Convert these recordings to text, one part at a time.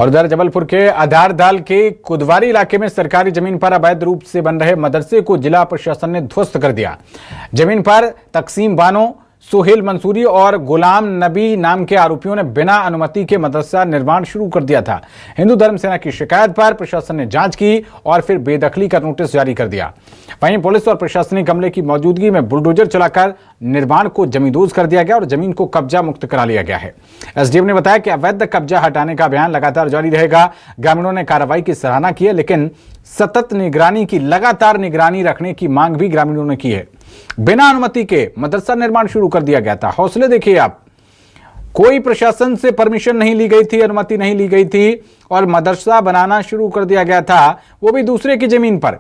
और उधर जबलपुर के आधारदाल के कुदवारी इलाके में सरकारी जमीन पर अवैध रूप से बन रहे मदरसे को जिला प्रशासन ने ध्वस्त कर दिया। जमीन पर तकसीम बानो, सोहेल मंसूरी और गुलाम नबी नाम के आरोपियों ने बिना अनुमति के मदरसा निर्माण शुरू कर दिया था। हिंदू धर्म सेना की शिकायत पर प्रशासन ने जांच की और फिर बेदखली का नोटिस जारी कर दिया। वहीं पुलिस और प्रशासनिक अमले की मौजूदगी में बुलडोजर चलाकर निर्माण को जमींदोज कर दिया गया और जमीन को कब्जा मुक्त करा लिया गया है। एसडीएम ने बताया कि अवैध कब्जा हटाने का अभियान लगातार जारी रहेगा। ग्रामीणों ने कार्रवाई की सराहना की है, लेकिन सतत निगरानी की लगातार निगरानी रखने की मांग भी ग्रामीणों ने की है। बिना अनुमति के मदरसा निर्माण शुरू कर दिया गया था। हौसले देखिए आप, कोई प्रशासन से परमिशन नहीं ली गई थी, अनुमति नहीं ली गई थी और मदरसा बनाना शुरू कर दिया गया था, वो भी दूसरे की जमीन पर।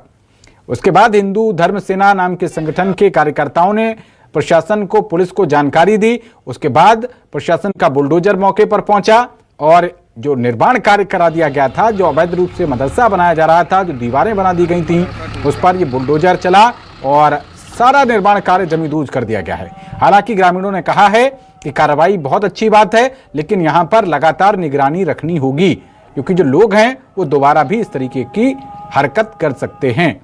उसके बाद हिंदू धर्म सेना नाम के संगठन के कार्यकर्ताओं ने प्रशासन को, पुलिस को जानकारी दी। उसके बाद प्रशासन का बुलडोजर मौके पर पहुंचा और जो निर्माण कार्य करा दिया गया था, जो अवैध रूप से मदरसा बनाया जा रहा था, जो दीवारें बना दी गई थी, उस पर ये बुलडोजर चला और सारा निर्माण कार्य जमींदोज कर दिया गया है। हालांकि ग्रामीणों ने कहा है कि कार्रवाई बहुत अच्छी बात है, लेकिन यहां पर लगातार निगरानी रखनी होगी, क्योंकि जो लोग हैं वो दोबारा भी इस तरीके की हरकत कर सकते हैं।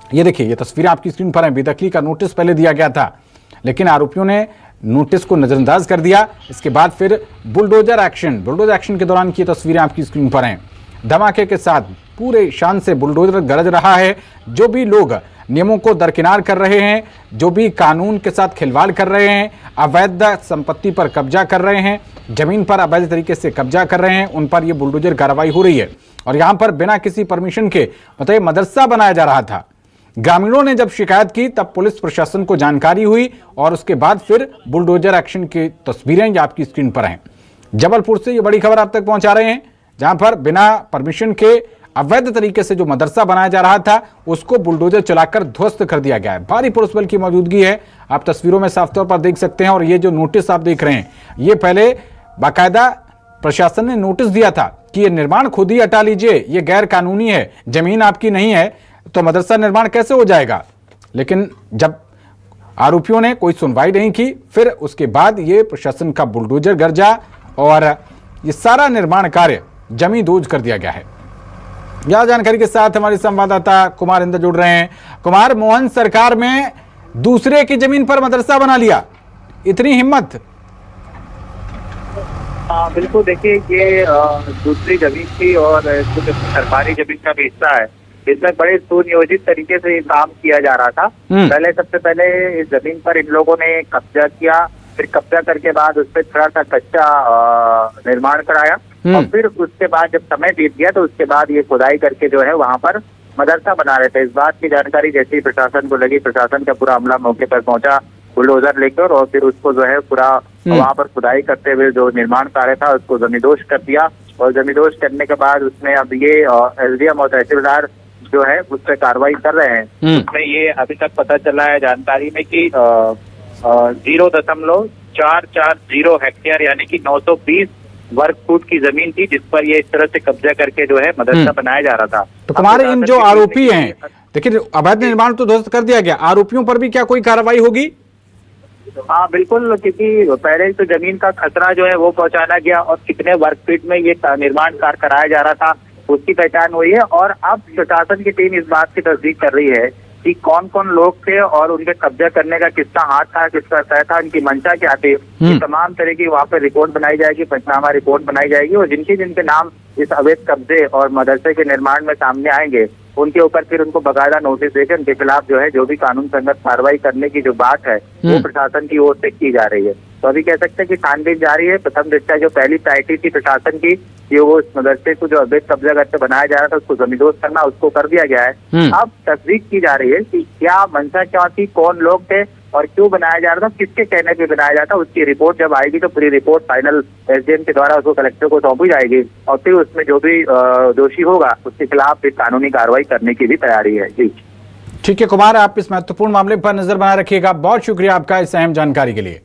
ये देखिए, ये तस्वीरें आपकी स्क्रीन पर हैं। बेदखली का नोटिस पहले दिया गया था, लेकिन आरोपियों ने नोटिस को नजरअंदाज कर दिया। इसके बाद फिर बुलडोजर एक्शन के दौरान की तस्वीरें आपकी स्क्रीन पर हैं। धमाके के साथ पूरे शान से बुलडोजर गरज रहा है। जो भी लोग नियमों को दरकिनार कर रहे हैं, जो भी कानून के साथ खिलवाड़ कर रहे हैं, अवैध संपत्ति पर कब्जा कर रहे हैं, जमीन पर अवैध तरीके से कब्जा कर रहे हैं, उन पर यह बुलडोजर कार्रवाई हो रही है। और यहां पर बिना किसी परमिशन के मतलब मदरसा बनाया जा रहा था। ग्रामीणों ने जब शिकायत की तब पुलिस प्रशासन को जानकारी हुई और उसके बाद फिर बुलडोजर एक्शन की तस्वीरें ये आपकी स्क्रीन पर हैं। जबलपुर से ये बड़ी खबर आप तक पहुंचा रहे हैं, जहां पर बिना परमिशन के अवैध तरीके से जो मदरसा बनाया जा रहा था, उसको बुलडोजर चलाकर ध्वस्त कर दिया गया है। भारी पुलिस बल की मौजूदगी है, आप तस्वीरों में साफ तौर पर देख सकते हैं। और ये जो नोटिस आप देख रहे हैं, ये पहले बाकायदा प्रशासन ने नोटिस दिया था कि ये निर्माण खुद ही हटा लीजिए, ये गैर कानूनी है, जमीन आपकी नहीं है, तो मदरसा निर्माण कैसे हो जाएगा। लेकिन जब आरोपियों ने कोई सुनवाई नहीं की, फिर उसके बाद ये प्रशासन का बुलडोजर गरजा और ये सारा निर्माण कार्य जमींदोज कर दिया गया है। यह जानकारी के साथ हमारे संवाददाता कुमार इंदर जुड़ रहे हैं। कुमार, मोहन सरकार में दूसरे की जमीन पर मदरसा बना लिया, इतनी हिम्मत? बिल्कुल, देखिए ये दूसरी जमीन थी और सरकारी जमीन का भी हिस्सा है। इसमें बड़े सुनियोजित तरीके से ये काम किया जा रहा था। सबसे पहले इस जमीन पर इन लोगों ने कब्जा किया, फिर कब्जा करके बाद उस पर थोड़ा सा कच्चा निर्माण कराया और फिर उसके बाद जब समय बीत गया तो उसके बाद ये खुदाई करके जो है वहां पर मदरसा बना रहे थे। इस बात की जानकारी जैसे ही प्रशासन को लगी, प्रशासन का पूरा अमला मौके पर पहुंचा बुलडोजर लेकर और फिर उसको जो है पूरा वहां पर खुदाई करते हुए जो निर्माण कार्य था उसको जमींदोज कर दिया। और जमींदोज करने के बाद उसमें अब ये एसडीएम और तहसीलदार जो है उस पर कार्रवाई कर रहे हैं। उसमें ये अभी तक पता चला है जानकारी में कि 0.440 हेक्टेयर यानी कि 920 वर्ग फुट की जमीन थी, जिस पर ये इस तरह से कब्जा करके जो है मदरसा बनाया जा रहा था। तो हमारे इन जो आरोपी हैं, देखिए अवैध निर्माण तो ध्वस्त कर दिया गया, आरोपियों पर भी क्या कोई कार्रवाई होगी? हाँ बिल्कुल, क्योंकि पहले तो जमीन का खतरा जो है वो पहुंचाना गया और कितने वर्ग फीट में ये निर्माण कार्य कराया जा रहा था उसकी पहचान हुई है। और अब प्रशासन की टीम इस बात की तस्दीक कर रही है कि कौन कौन लोग थे और उनके कब्जा करने का किसका हाथ था, किसका तय था, इनकी मंशा क्या थी। तमाम तरह की वहाँ पे रिपोर्ट बनाई जाएगी, पंचनामा रिपोर्ट बनाई जाएगी और जिनके जिनके नाम इस अवैध कब्जे और मदरसे के निर्माण में सामने आएंगे उनके ऊपर फिर उनको बकायदा नोटिस देकर उनके खिलाफ जो है जो भी कानून संगत कार्रवाई करने की जो बात है वो प्रशासन की ओर से की जा रही है। तो अभी कह सकते हैं कि छानबीन जारी है। प्रथम दृष्टया जो पहली प्रायोरिटी थी प्रशासन की कि वो इस मदरसे को जो अवैध कब्जा करके बनाया जा रहा था उसको जमींदोज करना, उसको कर दिया गया है। अब तस्दीक की जा रही है कि क्या मंशा क्या थी, कौन लोग थे और क्यों बनाया जा रहा था, किसके कहने पे बनाया जाता। उसकी रिपोर्ट जब आएगी तो पूरी रिपोर्ट फाइनल एसडीएम के द्वारा उसको कलेक्टर को सौंपी जाएगी और फिर उसमें जो भी दोषी होगा उसके खिलाफ फिर कानूनी कार्रवाई करने की भी तैयारी है। जी ठीक है कुमार, आप इस महत्वपूर्ण मामले पर नजर बनाए रखिएगा। बहुत शुक्रिया आपका इस अहम जानकारी के लिए।